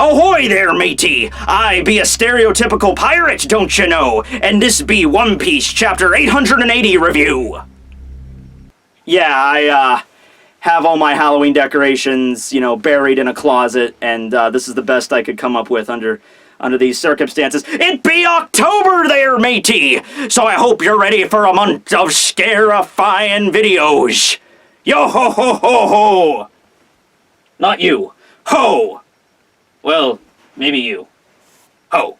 Ahoy there, matey! I be a stereotypical pirate, don't you know? And this be One Piece Chapter 880 review. Yeah, I have all my Halloween decorations, you know, buried in a closet, and this is the best I could come up with under these circumstances. It be October there, matey! So I hope you're ready for a month of scarifying videos. Yo ho ho ho ho! Not you. Ho! Well, maybe you. Ho.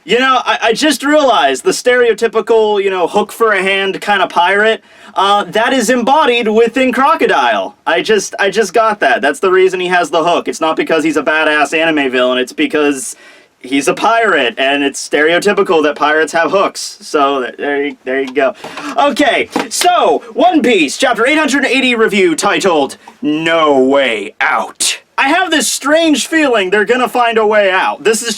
You know, I just realized the stereotypical, you know, hook for a hand kind of pirate, that is embodied within Crocodile. I just got that. That's the reason he has the hook. It's not because he's a badass anime villain, it's because he's a pirate, and it's stereotypical that pirates have hooks. So, there you go. Okay, so, One Piece, Chapter 880 review titled, No Way Out. I have this strange feeling they're gonna find a way out. This is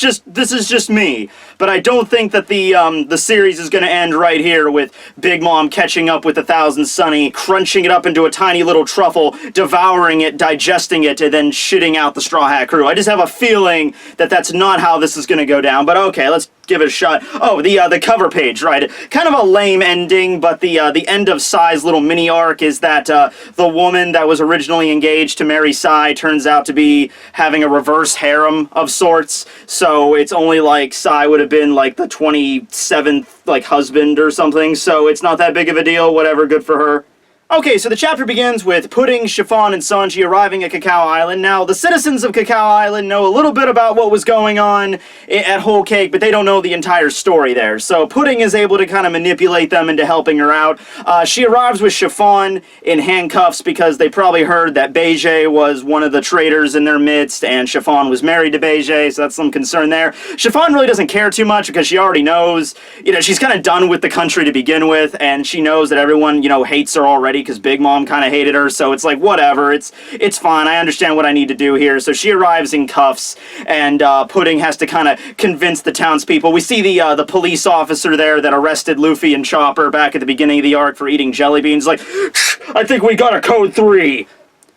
just me, but I don't think that the series is gonna end right here with Big Mom catching up with the Thousand Sunny, crunching it up into a tiny little truffle, devouring it, digesting it, and then shitting out the Straw Hat crew. I just have a feeling that that's not how this is gonna go down. But okay, let's give it a shot. Oh, the cover page, right? Kind of a lame ending, but the end of Sai's little mini arc is that the woman that was originally engaged to marry Sai turns out to be having a reverse harem of sorts. So it's only like Sai would have been like the 27th like husband or something. So it's not that big of a deal. Whatever, good for her. Okay, so the chapter begins with Pudding, Chiffon, and Sanji arriving at Cacao Island. Now, the citizens of Cacao Island know a little bit about what was going on at Whole Cake, but they don't know the entire story there. So Pudding is able to kind of manipulate them into helping her out. She arrives with Chiffon in handcuffs because they probably heard that Beige was one of the traitors in their midst, and Chiffon was married to Beige, so that's some concern there. Chiffon really doesn't care too much because she already knows, you know, she's kind of done with the country to begin with, and she knows that everyone, you know, hates her already because Big Mom kind of hated her, so it's like, whatever, it's fine, I understand what I need to do here. So she arrives in cuffs, and Pudding has to kind of convince the townspeople. We see the police officer there that arrested Luffy and Chopper back at the beginning of the arc for eating jelly beans, like, I think we got a code 3.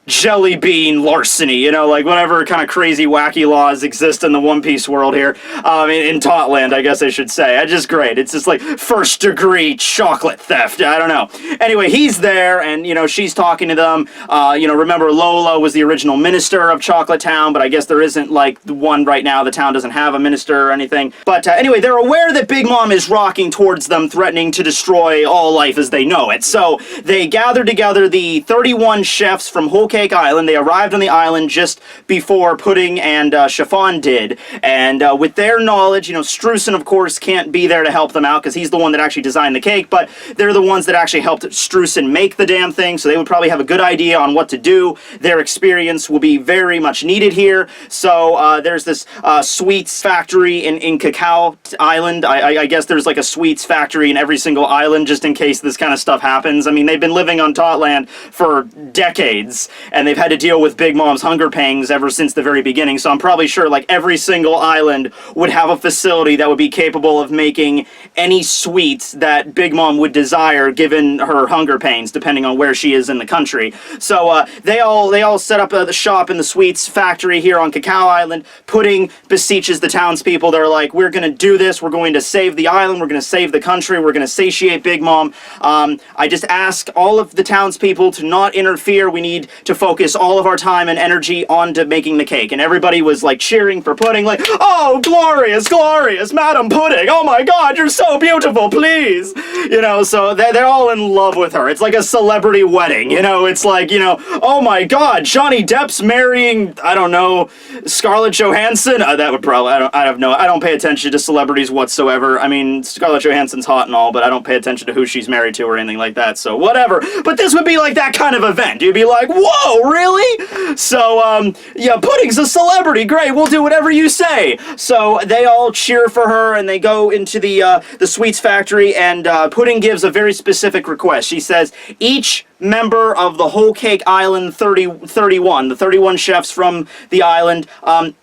Jelly bean larceny, you know, like whatever kind of crazy wacky laws exist in the One Piece world here, in Totland, I guess I should say. It's just great. It's just like first degree chocolate theft. I don't know. Anyway, he's there, and, you know, she's talking to them. You know, remember Lola was the original minister of COLATOWN, but I guess there isn't like the one right now. The town doesn't have a minister or anything. But anyway, they're aware that Big Mom is rocking towards them, threatening to destroy all life as they know it. So they gather together the 31 chefs from Whole Cake Island. They arrived on the island just before Pudding and Chiffon did, and with their knowledge, you know, Streusen, of course, can't be there to help them out because he's the one that actually designed the cake, but they're the ones that actually helped Streusen make the damn thing, so they would probably have a good idea on what to do. Their experience will be very much needed here. So there's this sweets factory in Cacao Island. I guess there's like a sweets factory in every single island just in case this kind of stuff happens. I mean, they've been living on Totland for decades, and they've had to deal with Big Mom's hunger pangs ever since the very beginning, so I'm probably sure like every single island would have a facility that would be capable of making any sweets that Big Mom would desire given her hunger pains, depending on where she is in the country. So they all set up the shop in the sweets factory here on Cacao Island. Pudding beseeches the townspeople. They're like, we're gonna do this, we're going to save the island, we're gonna save the country, we're gonna satiate Big Mom. I just ask all of the townspeople to not interfere. We need to focus all of our time and energy onto making the cake. And everybody was like cheering for Pudding, like, oh, glorious, glorious, Madam Pudding, oh my god, you're so beautiful, please. You know, so they're all in love with her. It's like a celebrity wedding, you know, it's like, you know, oh my god, Johnny Depp's marrying, I don't know, Scarlett Johansson? That would probably, I don't pay attention to celebrities whatsoever. I mean, Scarlett Johansson's hot and all, but I don't pay attention to who she's married to or anything like that, so whatever. But this would be like that kind of event. You'd be like, whoa! whoa, really? So, yeah, Pudding's a celebrity. Great, we'll do whatever you say. So they all cheer for her, and they go into the sweets factory, and Pudding gives a very specific request. She says, each member of the Whole Cake Island 31, the 31 chefs from the island,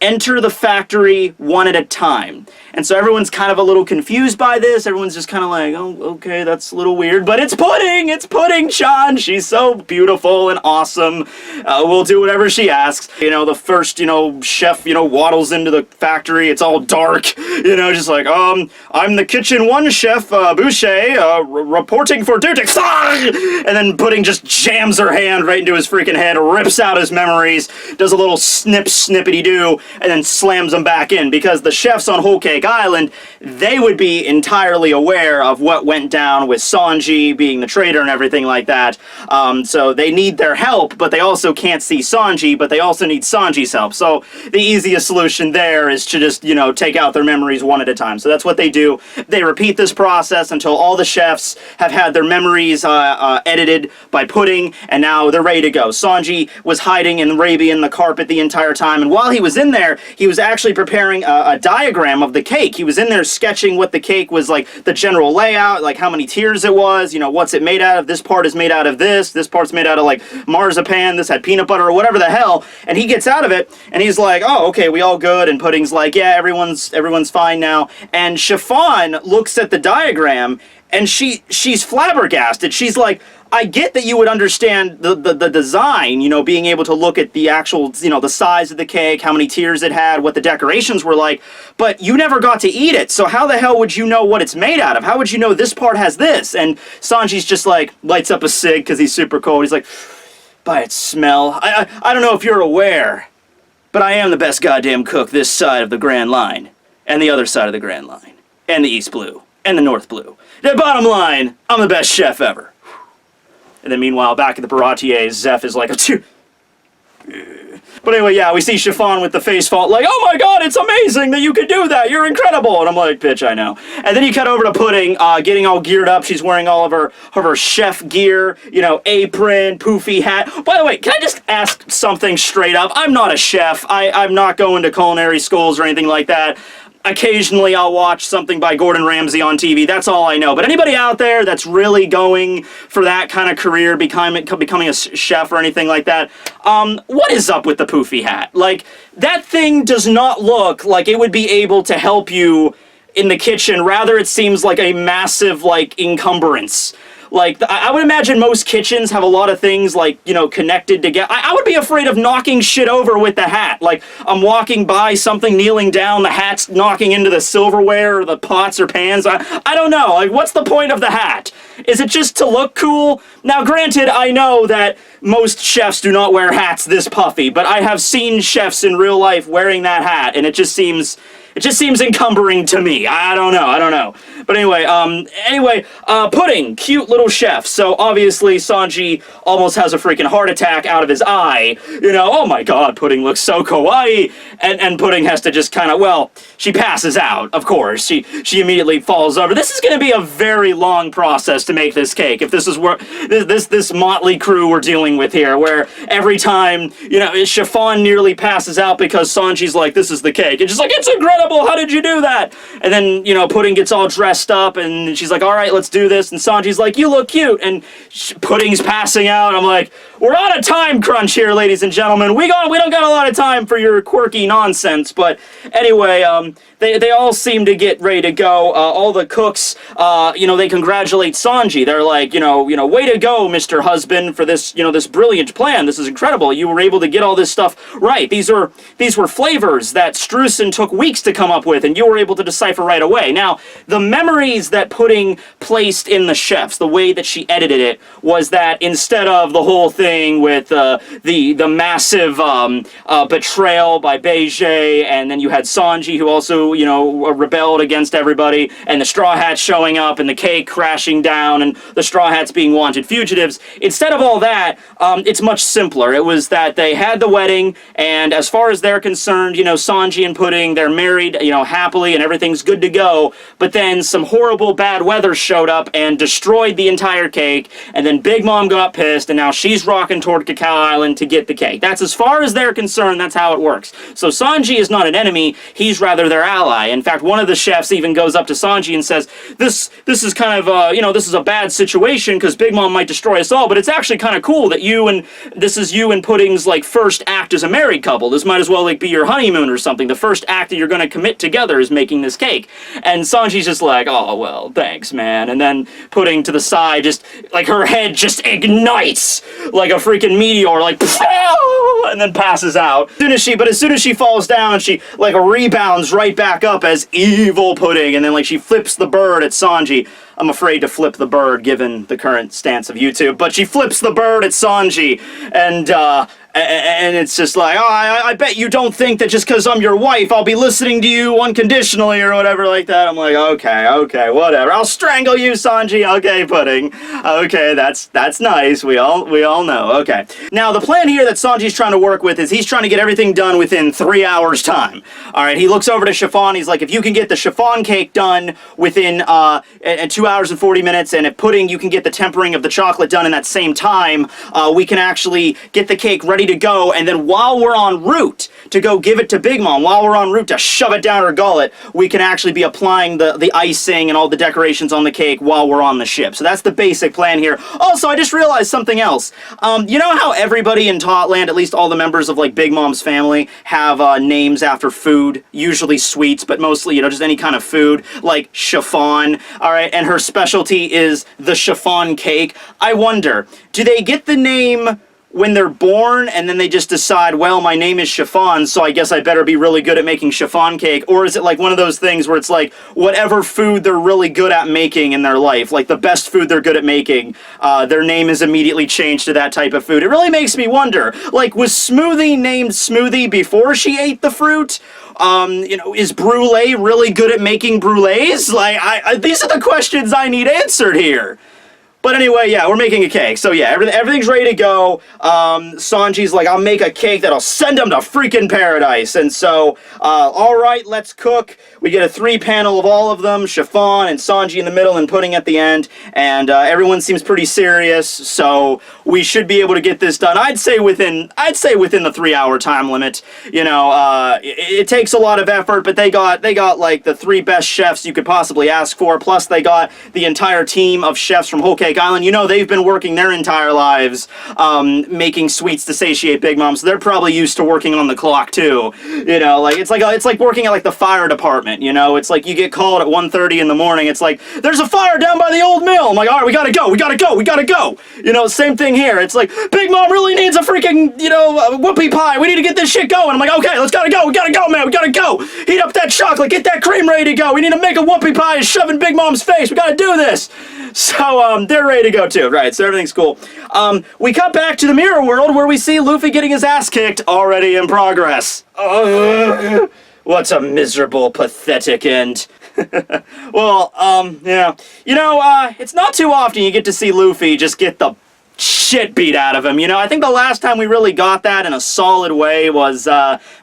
enter the factory one at a time. And so everyone's kind of a little confused by this. Everyone's just kind of like, oh, okay, that's a little weird. But it's Pudding! It's Pudding, Sean! She's so beautiful and awesome. We'll do whatever she asks. You know, the first, chef, waddles into the factory. It's all dark. Just like, I'm the kitchen one chef, Boucher, reporting for duty. And then Pudding just jams her hand right into his freaking head, rips out his memories, does a little snippity-doo, and then slams them back in. Because the chefs on Whole Cake Island, they would be entirely aware of what went down with Sanji being the traitor and everything like that. So they need their help, but they also can't see Sanji, but they also need Sanji's help. So the easiest solution there is to just, take out their memories one at a time. So that's what they do. They repeat this process until all the chefs have had their memories edited by Pudding, and now they're ready to go. Sanji was hiding in the carpet the entire time, and while he was in there, he was actually preparing a diagram of the cake. He was in there sketching what the cake was like, the general layout, like how many tiers it was, what's it made out of, this part is made out of this part's made out of like marzipan, this had peanut butter or whatever the hell, and he gets out of it, and he's like, oh, okay, we all good, and Pudding's like, yeah, everyone's fine now, and Chiffon looks at the diagram, and she's flabbergasted. She's like, I get that you would understand the design, being able to look at the actual, the size of the cake, how many tiers it had, what the decorations were like, but you never got to eat it, so how the hell would you know what it's made out of? How would you know this part has this? And Sanji's just like, lights up a cig because he's super cold. He's like, by its smell, I don't know if you're aware, but I am the best goddamn cook this side of the Grand Line, and the other side of the Grand Line, and the East Blue, and the North Blue. The bottom line, I'm the best chef ever. And then meanwhile, back at the Baratiers, Zeph is like, but anyway, yeah, we see Chiffon with the face fault, like, oh my god, it's amazing that you could do that, you're incredible. And I'm like, bitch, I know. And then you cut over to Pudding, getting all geared up. She's wearing all of her chef gear, apron, poofy hat. By the way, can I just ask something straight up? I'm not a chef. I'm not going to culinary schools or anything like that. Occasionally I'll watch something by Gordon Ramsay on TV, that's all I know. But anybody out there that's really going for that kind of career, becoming a chef or anything like that, what is up with the poofy hat? Like, that thing does not look like it would be able to help you in the kitchen. Rather, it seems like a massive, encumbrance. Like, I would imagine most kitchens have a lot of things, connected together. I would be afraid of knocking shit over with the hat. Like, I'm walking by, something kneeling down, the hat's knocking into the silverware or the pots or pans. I don't know. Like, what's the point of the hat? Is it just to look cool? Now, granted, I know that most chefs do not wear hats this puffy, but I have seen chefs in real life wearing that hat, and it just seems encumbering to me. I don't know. But anyway, Pudding, cute little chef. So obviously Sanji almost has a freaking heart attack out of his eye. Oh my god, Pudding looks so kawaii. And Pudding has to just kind of, she passes out, of course. She immediately falls over. This is going to be a very long process to make this cake. If this is where this motley crew we're dealing with here, where every time, Chiffon nearly passes out because Sanji's like, this is the cake. It's just like, it's incredible, how did you do that? And then, Pudding gets all dressed up, and she's like, all right, let's do this. And Sanji's like, you look cute. And Pudding's passing out. I'm like, we're on a time crunch here, ladies and gentlemen. We don't got a lot of time for your quirky nonsense. But anyway, they all seem to get ready to go. All the cooks, they congratulate Sanji. They're like, way to go, Mr. Husband, for this, this brilliant plan. This is incredible. You were able to get all this stuff right. These were flavors that Streusen took weeks to come up with, and you were able to decipher right away. Now, the memories that Pudding placed in the chefs, the way that she edited it, was that instead of the whole thing with the massive betrayal by Beige, and then you had Sanji, who also, rebelled against everybody, and the Straw Hats showing up, and the cake crashing down, and the Straw Hats being wanted fugitives. Instead of all that, it's much simpler. It was that they had the wedding, and as far as they're concerned, Sanji and Pudding, they're married, married, you know, happily, and everything's good to go. But then some horrible bad weather showed up and destroyed the entire cake, and then Big Mom got pissed, and now she's rocking toward Cacao Island to get the cake. That's as far as they're concerned, that's how it works. So Sanji is not an enemy, he's rather their ally. In fact, one of the chefs even goes up to Sanji and says, this is kind of, you know, this is a bad situation because Big Mom might destroy us all, but it's actually kind of cool that this is you and Pudding's, like, first act as a married couple. This might as well, like, be your honeymoon or something. The first act that you're going to commit together is making this cake. And Sanji's just like, oh, well, thanks, man. And then Pudding to the side, just, like, her head just ignites like a freaking meteor, like, and then passes out. As soon as she falls down, she, like, rebounds right back up as evil Pudding, and then, like, she flips the bird at Sanji. I'm afraid to flip the bird given the current stance of YouTube, but she flips the bird at Sanji, and it's just like, oh, I bet you don't think that just because I'm your wife, I'll be listening to you unconditionally or whatever like that. I'm like, okay, whatever. I'll strangle you, Sanji. Okay, Pudding. Okay, that's nice. We all know. Okay. Now, the plan here that Sanji's trying to work with is he's trying to get everything done within 3 hours' time. All right, he looks over to Chiffon. He's like, if you can get the chiffon cake done within 2 hours and 40 minutes, and if Pudding, you can get the tempering of the chocolate done in that same time, we can actually get the cake ready to go, and then while we're en route to go give it to Big Mom, while we're en route to shove it down her gullet, we can actually be applying the icing and all the decorations on the cake while we're on the ship. So that's the basic plan here. Also, I just realized something else. You know how everybody in Totland, at least all the members of, like, Big Mom's family, have names after food, usually sweets, but mostly, you know, just any kind of food, like chiffon, all right, and her specialty is the chiffon cake. I wonder, do they get the name when they're born, and then they just decide, well, my name is Chiffon, so I guess I better be really good at making chiffon cake? Or is it like one of those things where it's like, whatever food they're really good at making in their life, like the best food they're good at making, their name is immediately changed to that type of food? It really makes me wonder, like, was Smoothie named Smoothie before she ate the fruit? You know, is Brulee really good at making brulees? Like, these are the questions I need answered here. But anyway, yeah, we're making a cake. So yeah, everything's ready to go. Sanji's like, I'll make a cake that'll send them to freaking paradise. And so, all right, let's cook. We get a 3-panel of all of them, Chiffon and Sanji in the middle and Pudding at the end. And everyone seems pretty serious, so we should be able to get this done. I'd say within the 3-hour time limit. You know, it takes a lot of effort, but they got like the 3 best chefs you could possibly ask for. Plus, they got the entire team of chefs from Whole Cake Island. You know, they've been working their entire lives making sweets to satiate Big Mom, so they're probably used to working on the clock too. You know, like it's like working at like the fire department. You know, it's like you get called at 1:30 in the morning. It's like, there's a fire down by the old mill. I'm like, all right, we gotta go. You know, same thing here. It's like, Big Mom really needs a freaking, you know, whoopie pie. We need to get this shit going. I'm like, okay, we gotta go, man. We gotta go. Heat up that chocolate. Get that cream ready to go. We need to make a whoopie pie and shove in Big Mom's face. We gotta do this. So, they're ready to go too, right? So everything's cool. We cut back to the Mirror World where we see Luffy getting his ass kicked, already in progress. What a miserable, pathetic end. Well, yeah. You know, it's not too often you get to see Luffy just get the shit beat out of him. You know, I think the last time we really got that in a solid way was,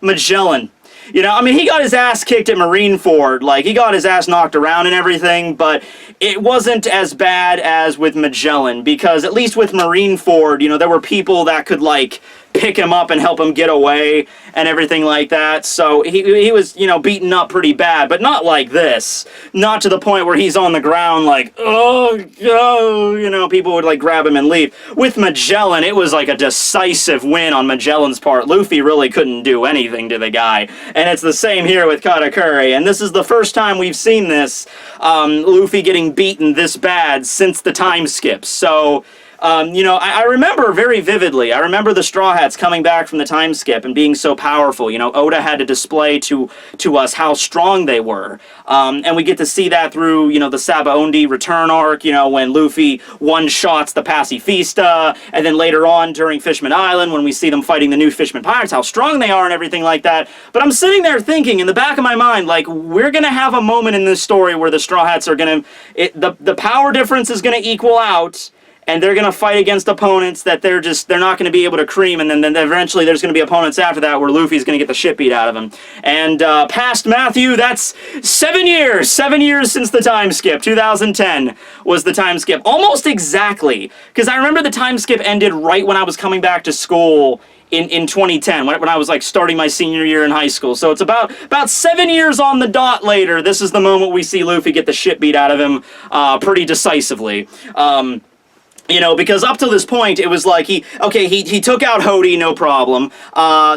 Magellan. You know, I mean, he got his ass kicked at Marineford, like, he got his ass knocked around and everything, but it wasn't as bad as with Magellan, because at least with Marineford, you know, there were people that could, like, pick him up and help him get away and everything like that, so he was, you know, beaten up pretty bad, but not like this. Not to the point where he's on the ground like, oh, you know, people would, like, grab him and leave. With Magellan, it was like a decisive win on Magellan's part. Luffy really couldn't do anything to the guy, and it's the same here with Katakuri, and this is the first time we've seen this, Luffy getting beaten this bad since the time skip, so you know, I remember very vividly, I remember the Straw Hats coming back from the time skip and being so powerful. You know, Oda had to display to us how strong they were. And we get to see that through, you know, the Sabaody return arc, you know, when Luffy one-shots the Pacifista, and then later on during Fishman Island when we see them fighting the new Fishman Pirates, how strong they are and everything like that. But I'm sitting there thinking in the back of my mind, like, we're gonna have a moment in this story where the Straw Hats are gonna, the power difference is gonna equal out, and they're gonna fight against opponents that they're not gonna be able to cream, and then eventually there's gonna be opponents after that where Luffy's gonna get the shit beat out of him. And past Matthew, that's 7 years! 7 years since the time skip. 2010 was the time skip. Almost exactly, because I remember the time skip ended right when I was coming back to school in 2010, when I was like starting my senior year in high school. So it's about 7 years on the dot later. This is the moment we see Luffy get the shit beat out of him pretty decisively. You know, because up till this point, it was like he took out Hody, no problem.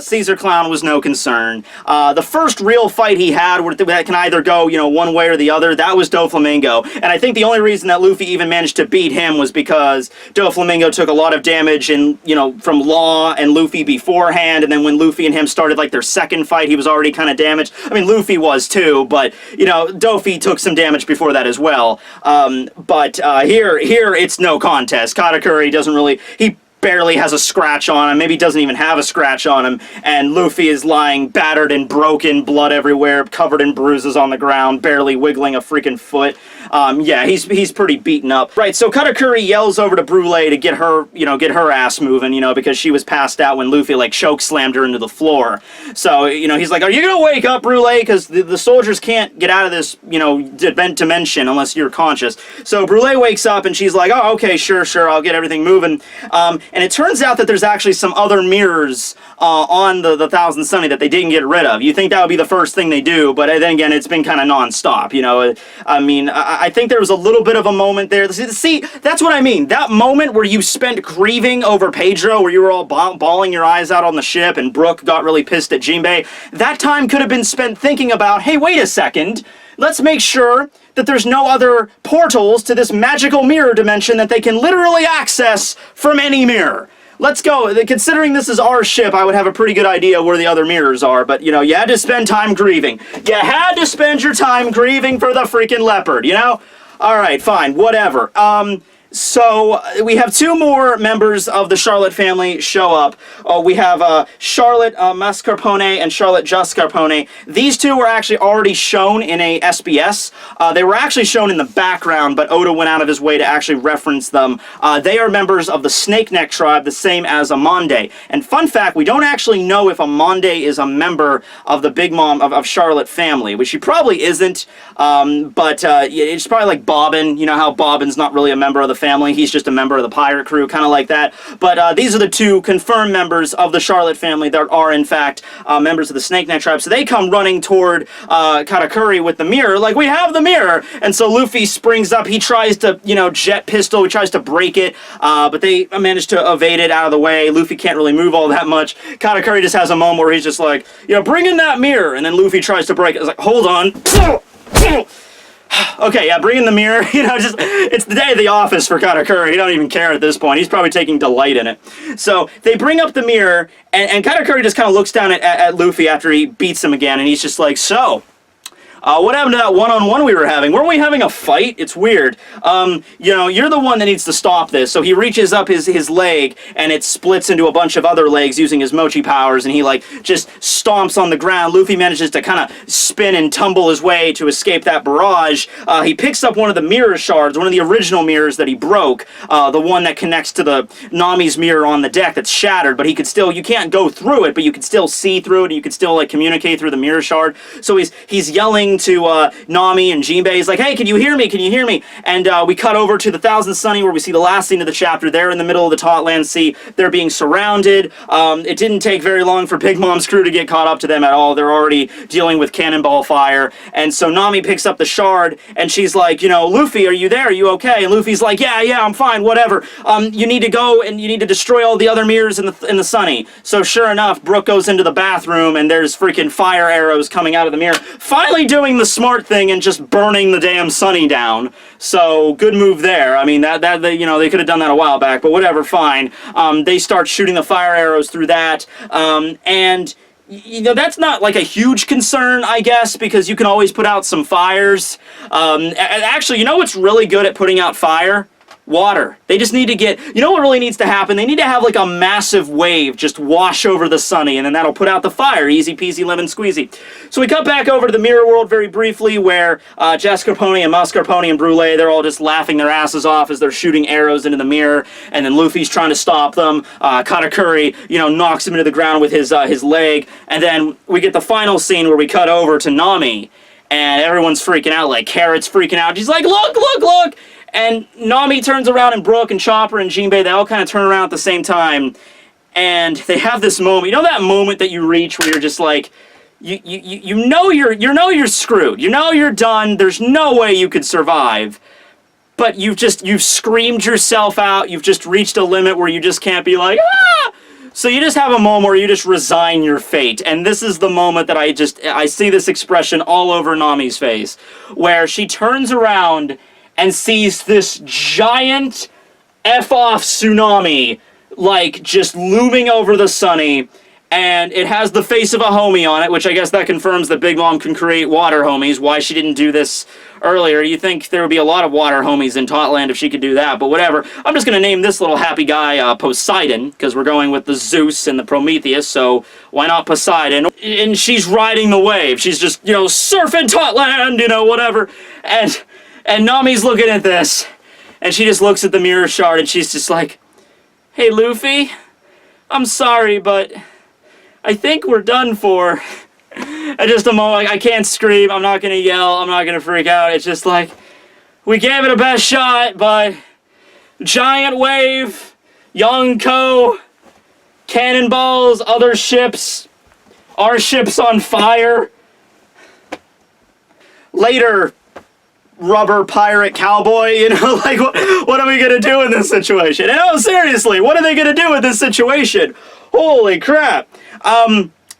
Caesar Clown was no concern. The first real fight he had that can either go, you know, one way or the other, that was Doflamingo. And I think the only reason that Luffy even managed to beat him was because Doflamingo took a lot of damage from Law and Luffy beforehand, and then when Luffy and him started like their second fight, he was already kind of damaged. I mean, Luffy was too, but, you know, Dofi took some damage before that as well. But here it's no contest. Katakuri doesn't really, he barely has a scratch on him, maybe doesn't even have a scratch on him, and Luffy is lying battered and broken, blood everywhere, covered in bruises on the ground, barely wiggling a freaking foot. Yeah, he's pretty beaten up. Right, so Katakuri yells over to Brûlé to get her ass moving, because she was passed out when Luffy, like, choke slammed her into the floor. So, he's like, are you gonna wake up, Brûlé? Because the soldiers can't get out of this, dimension unless you're conscious. So Brûlé wakes up and she's like, oh, okay, sure, I'll get everything moving. And it turns out that there's actually some other mirrors on the Thousand Sunny that they didn't get rid of. You think that would be the first thing they do, but then again, it's been kind of non-stop, I mean, I think there was a little bit of a moment there. See, that's what I mean. That moment where you spent grieving over Pedro, where you were all bawling your eyes out on the ship, and Brook got really pissed at Jinbei, that time could have been spent thinking about, hey, wait a second, let's make sure that there's no other portals to this magical mirror dimension that they can literally access from any mirror. Let's go. Considering this is our ship, I would have a pretty good idea where the other mirrors are, but, you had to spend time grieving. You had to spend your time grieving for the freaking leopard, Alright, fine, whatever. So, we have two more members of the Charlotte family show up. We have Charlotte Mascarpone and Charlotte Jascarpone. These two were actually already shown in a SBS. They were actually shown in the background, but Oda went out of his way to actually reference them. They are members of the Snake Neck tribe, the same as Amande. And fun fact, we don't actually know if Amande is a member of the Big Mom of Charlotte family, which she probably isn't, but it's probably like Bobbin. You know how Bobbin's not really a member of the family, he's just a member of the pirate crew, kind of like that. But these are the two confirmed members of the Charlotte family that are in fact members of the Snake Neck tribe. So they come running toward Katakuri with the mirror, like, we have the mirror! And so Luffy springs up, he tries to, jet pistol, he tries to break it, but they manage to evade it out of the way. Luffy can't really move all that much. Katakuri just has a moment where he's just like, bring in that mirror! And then Luffy tries to break it. It's like, hold on. Okay, yeah, bring in the mirror, it's the day of the office for Katakuri, he don't even care at this point, he's probably taking delight in it. So, they bring up the mirror, and Katakuri just kind of looks down at Luffy after he beats him again, and he's just like, so, what happened to that one-on-one we were having? Weren't we having a fight? It's weird. You're the one that needs to stop this. So he reaches up his leg, and it splits into a bunch of other legs using his mochi powers, and he, like, just stomps on the ground. Luffy manages to kind of spin and tumble his way to escape that barrage. He picks up one of the mirror shards, one of the original mirrors that he broke, the one that connects to the Nami's mirror on the deck that's shattered, but he could still, you can't go through it, but you can still see through it, and you can still, like, communicate through the mirror shard. So he's yelling to Nami and Jinbei. He's like, hey, can you hear me? Can you hear me? And we cut over to the Thousand Sunny, where we see the last scene of the chapter. They're in the middle of the Tautland Sea. They're being surrounded. It didn't take very long for Big Mom's crew to get caught up to them at all. They're already dealing with cannonball fire. And so Nami picks up the shard, and she's like, Luffy, are you there? Are you okay? And Luffy's like, yeah, I'm fine, whatever. You need to go and you need to destroy all the other mirrors in the Sunny. So sure enough, Brook goes into the bathroom, and there's freaking fire arrows coming out of the mirror. Finally doing the smart thing and just burning the damn Sunny down. So good move there. I mean, that they could have done that a while back, but whatever, fine. They start shooting the fire arrows through that, and that's not like a huge concern, I guess, because you can always put out some fires. Actually, what's really good at putting out fire? Water. They just need to get, you know what really needs to happen? They need to have like a massive wave just wash over the Sunny, and then that'll put out the fire. Easy peasy lemon squeezy. So we cut back over to the Mirror World very briefly, where Jascarpone and Mascarpone and Brûlé, they're all just laughing their asses off as they're shooting arrows into the mirror, and then Luffy's trying to stop them. Katakuri, you know, knocks him into the ground with his leg, and then we get the final scene where we cut over to Nami, and everyone's freaking out, like Carrot's freaking out. She's like, look, look, look! And Nami turns around, and Brook and Chopper and Jinbei, they all kind of turn around at the same time, and they have this moment. You know that moment that you reach where you're just like, you know you're screwed. You know you're done. There's no way you could survive. But you've screamed yourself out. You've just reached a limit where you just can't be like, ah! So you just have a moment where you just resign your fate. And this is the moment that I see this expression all over Nami's face, where she turns around and sees this giant F-off tsunami, like, just looming over the Sunny, and it has the face of a homie on it, which I guess that confirms that Big Mom can create water homies, why she didn't do this earlier. You think there would be a lot of water homies in Totland if she could do that, but whatever. I'm just gonna name this little happy guy Poseidon, because we're going with the Zeus and the Prometheus, so why not Poseidon? And she's riding the wave. She's just, you know, surfing Totland, you know, whatever. And Nami's looking at this, and she just looks at the mirror shard, and she's just like, hey, Luffy, I'm sorry, but I think we're done for. At just a moment, I can't scream, I'm not gonna yell, I'm not gonna freak out. It's just like, we gave it a best shot, but giant wave, Yonko, cannonballs, other ships, our ship's on fire. Later, rubber pirate cowboy, you know, like, what are we gonna do in this situation? And oh, seriously, what are they gonna do in this situation? Holy crap.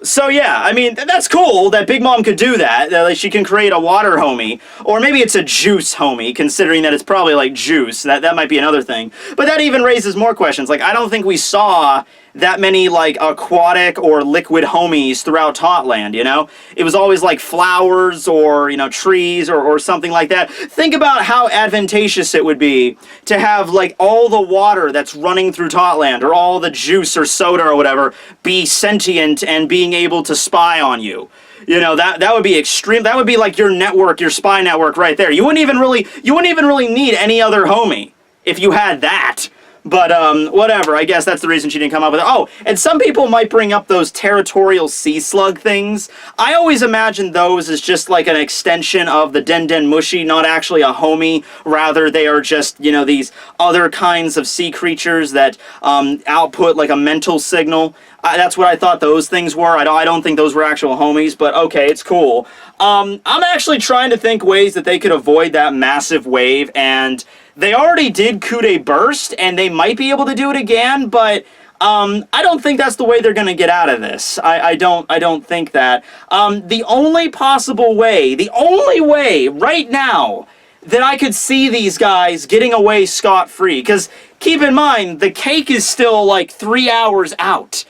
So yeah, I mean, that's cool that Big Mom could do that, like, she can create a water homie, or maybe it's a juice homie, considering that it's probably like juice, that might be another thing. But that even raises more questions. Like, I don't think we saw that many, like, aquatic or liquid homies throughout Totland, you know? It was always, like, flowers or, you know, trees or something like that. Think about how advantageous it would be to have, like, all the water that's running through Totland, or all the juice or soda or whatever, be sentient and being able to spy on you. You know, that would be extreme. That would be like your network, your spy network right there. You wouldn't even really need any other homie if you had that. But, whatever, I guess that's the reason she didn't come up with it. Oh, and some people might bring up those territorial sea slug things. I always imagine those as just like an extension of the Den Den Mushi, not actually a homie. Rather, they are just, you know, these other kinds of sea creatures that, output like a mental signal. That's what I thought those things were. I don't think those were actual homies, but okay, it's cool. I'm actually trying to think ways that they could avoid that massive wave, and they already did Kude Burst, and they might be able to do it again, but I don't think that's the way they're gonna get out of this. I don't think that. The only possible way, the only way right now that I could see these guys getting away scot-free, because keep in mind, the cake is still like 3 hours out.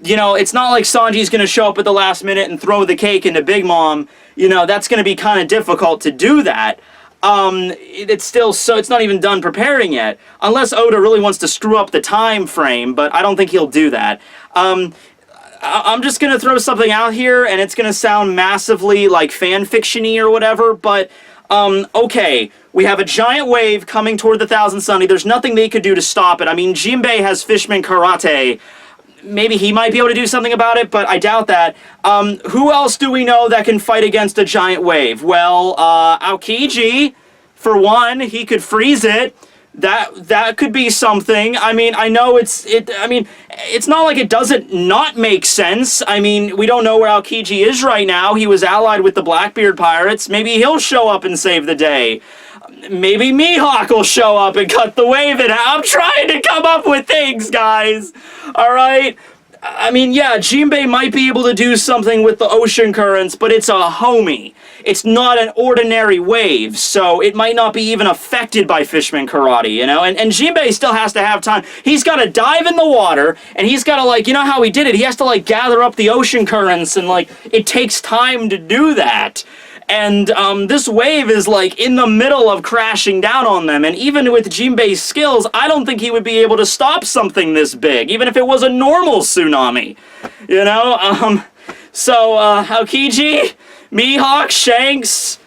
You know, it's not like Sanji's gonna show up at the last minute and throw the cake into Big Mom. You know, that's gonna be kind of difficult to do that. It's still, so it's not even done preparing yet, unless Oda really wants to screw up the time frame, but I don't think he'll do that. I'm just gonna throw something out here, and it's gonna sound massively like fanfiction-y or whatever, but okay, we have a giant wave coming toward the Thousand Sunny. There's nothing they could do to stop it. I mean, Jinbei has Fishman Karate. Maybe he might be able to do something about it, but I doubt that. Who else do we know that can fight against a giant wave? Well, Aokiji, for one, he could freeze it. That could be something. I mean, I know it's not like it doesn't not make sense. I mean, we don't know where Aokiji is right now. He was allied with the Blackbeard pirates. Maybe he'll show up and save the day. Maybe Mihawk will show up and cut the wave in half. I'm trying to come up with things, guys. Alright? I mean, yeah, Jinbei might be able to do something with the ocean currents, but it's a homie. It's not an ordinary wave, so it might not be even affected by Fishman Karate, you know? And Jinbei still has to have time. He's got to dive in the water, and he's got to, like, you know how he did it? He has to, like, gather up the ocean currents, and, like, it takes time to do that. And this wave is like in the middle of crashing down on them, and even with Jinbei's skills, I don't think he would be able to stop something this big, even if it was a normal tsunami, you know? So, Aokiji, Mihawk, Shanks,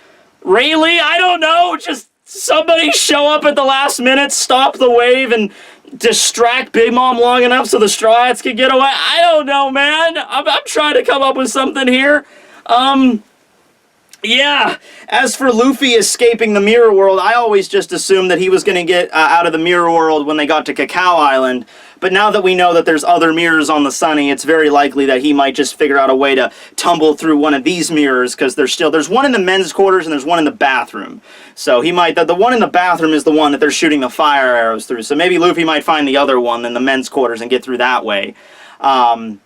Rayleigh, I don't know, just somebody show up at the last minute, stop the wave, and distract Big Mom long enough so the Straw Hats can get away. I don't know, man. I'm trying to come up with something here. Yeah, as for Luffy escaping the Mirror World, I always just assumed that he was going to get out of the Mirror World when they got to Cacao Island. But now that we know that there's other mirrors on the Sunny, it's very likely that he might just figure out a way to tumble through one of these mirrors, because there's one in the men's quarters and there's one in the bathroom. So he might, the one in the bathroom is the one that they're shooting the fire arrows through. So maybe Luffy might find the other one in the men's quarters and get through that way. Yeah,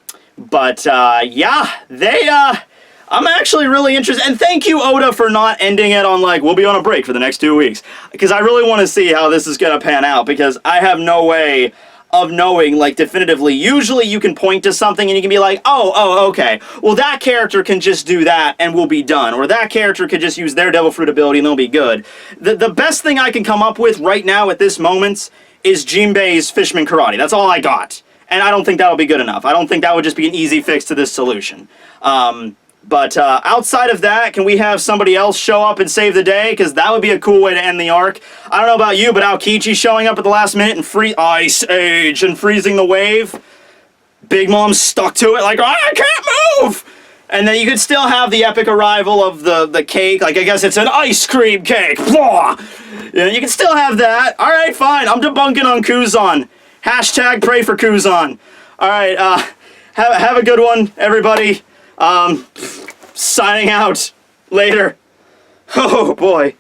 I'm actually really interested, and thank you, Oda, for not ending it on, like, we'll be on a break for the next 2 weeks, because I really want to see how this is going to pan out, because I have no way of knowing, like, definitively. Usually you can point to something and you can be like, oh, okay, well, that character can just do that and we'll be done, or that character could just use their Devil Fruit ability and they'll be good. The best thing I can come up with right now at this moment is Jinbei's Fishman Karate. That's all I got, and I don't think that'll be good enough. I don't think that would just be an easy fix to this solution. But outside of that, can we have somebody else show up and save the day? Because that would be a cool way to end the arc. I don't know about you, but Aokichi showing up at the last minute and Ice Age and freezing the wave. Big Mom's stuck to it like, I can't move! And then you could still have the epic arrival of the cake. Like, I guess it's an ice cream cake. Blah! Yeah, you can still have that. Alright, fine. I'm debunking on Kuzan. Hashtag pray for Kuzan. Alright, have a good one, everybody. Signing out. Later. Oh, boy.